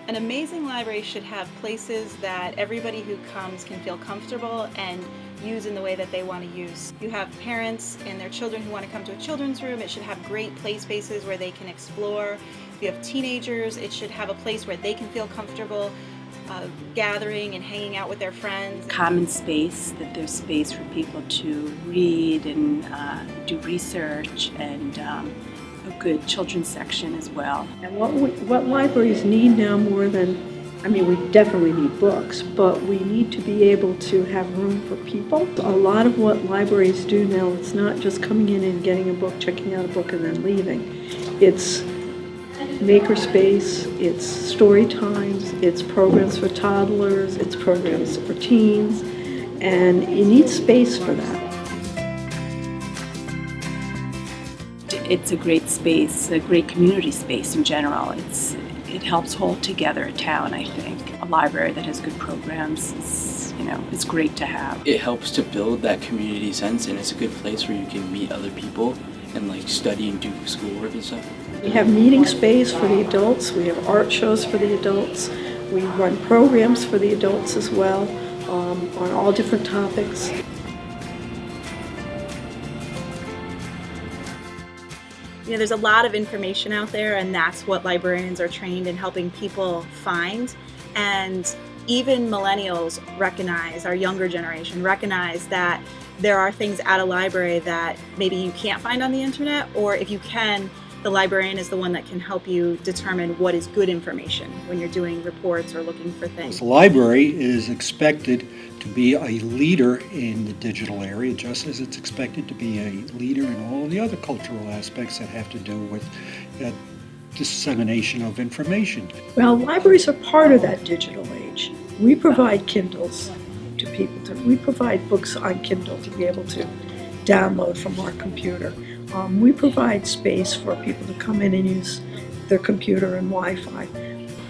An amazing library should have places that everybody who comes can feel comfortable and use in the way that they want to use. You have parents and their children who want to come to a children's room. It should have great play spaces where they can explore. If you have teenagers, it should have a place where they can feel comfortable gathering and hanging out with their friends. Common space, that there's space for people to read and do research, and a good children's section as well. And what libraries need now more than, we definitely need books, but we need to be able to have room for people. A lot of what libraries do now, it's not just coming in and getting a book, checking out a book, and then leaving. It's makerspace, it's story times, it's programs for toddlers, it's programs for teens, and you need space for that. It's a great space, a great community space in general. It helps hold together a town, I think. A library that has good programs is great to have. It helps to build that community sense, and it's a good place where you can meet other people and study and do schoolwork and stuff. We have meeting space for the adults, we have art shows for the adults, we run programs for the adults as well, on all different topics. There's a lot of information out there, and that's what librarians are trained in helping people find. And even millennials recognize, our younger generation recognize that there are things at a library that maybe you can't find on the internet, or if you can, the librarian is the one that can help you determine what is good information when you're doing reports or looking for things. The library is expected to be a leader in the digital area, just as it's expected to be a leader in all the other cultural aspects that have to do with dissemination of information. Well, libraries are part of that digital age. We provide Kindles to people. We provide books on Kindle to be able to download from our computer. We provide space for people to come in and use their computer and Wi-Fi.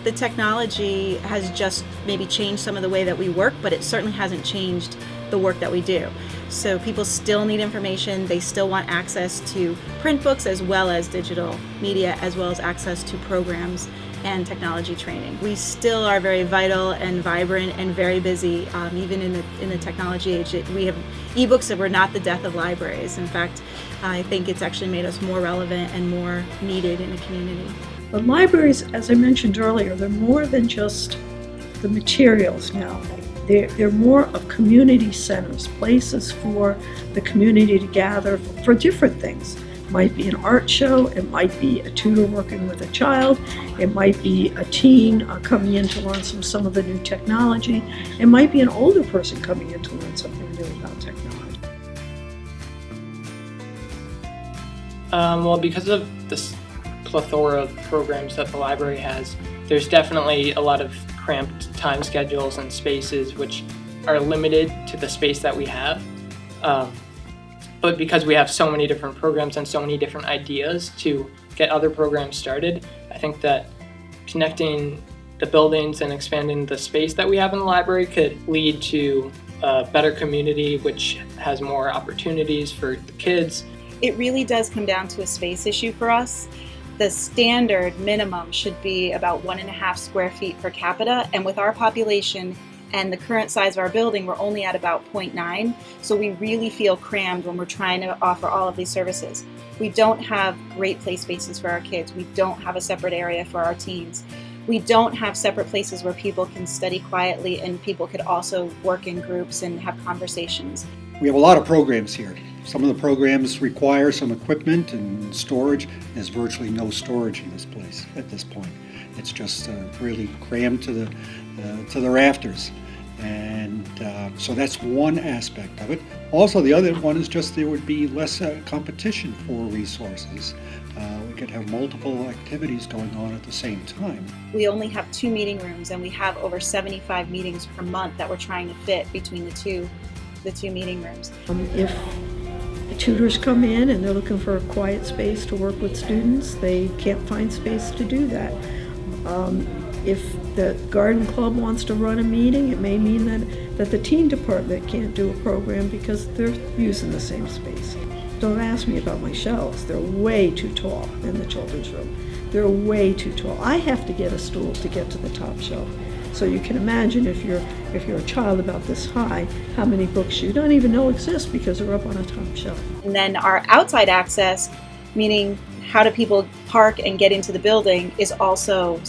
The technology has just maybe changed some of the way that we work, but it certainly hasn't changed the work that we do. So people still need information, they still want access to print books as well as digital media, as well as access to programs and technology training. We still are very vital and vibrant and very busy, even in the technology age. We have ebooks that were not the death of libraries. In fact, I think it's actually made us more relevant and more needed in the community. But libraries, as I mentioned earlier, they're more than just the materials now. They're more of community centers, places for the community to gather for different things. It might be an art show, it might be a tutor working with a child, it might be a teen coming in to learn some of the new technology, it might be an older person coming in to learn something new about technology. Well, because of this plethora of programs that the library has, there's definitely a lot of cramped time schedules and spaces which are limited to the space that we have. But because we have so many different programs and so many different ideas to get other programs started, I think that connecting the buildings and expanding the space that we have in the library could lead to a better community which has more opportunities for the kids. It really does come down to a space issue for us. The standard minimum should be about 1.5 square feet per capita, and with our population and the current size of our building, we're only at about 0.9, so we really feel crammed when we're trying to offer all of these services. We don't have great play spaces for our kids. We don't have a separate area for our teens. We don't have separate places where people can study quietly and people could also work in groups and have conversations. We have a lot of programs here. Some of the programs require some equipment and storage. There's virtually no storage in this place at this point. It's just really crammed to the rafters. And so that's one aspect of it. Also, the other one is just there would be less competition for resources. We could have multiple activities going on at the same time. We only have 2 meeting rooms, and we have over 75 meetings per month that we're trying to fit between the two meeting rooms. If tutors come in and they're looking for a quiet space to work with students, they can't find space to do that. If the garden club wants to run a meeting, it may mean that the teen department can't do a program because they're using the same space. Don't ask me about my shelves. They're way too tall in the children's room. they're way too tall. I have to get a stool to get to the top shelf. So you can imagine if you're a child about this high, how many books you don't even know exist because they're up on a top shelf. And then our outside access, meaning how do people park and get into the building, is also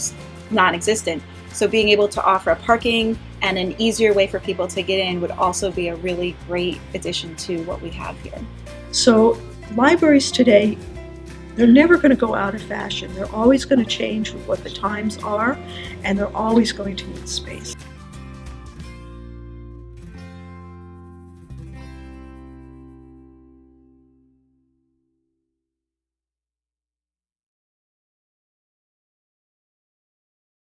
non-existent. So being able to offer a parking and an easier way for people to get in would also be a really great addition to what we have here. So libraries today, they're never going to go out of fashion. They're always going to change with what the times are, and they're always going to need space.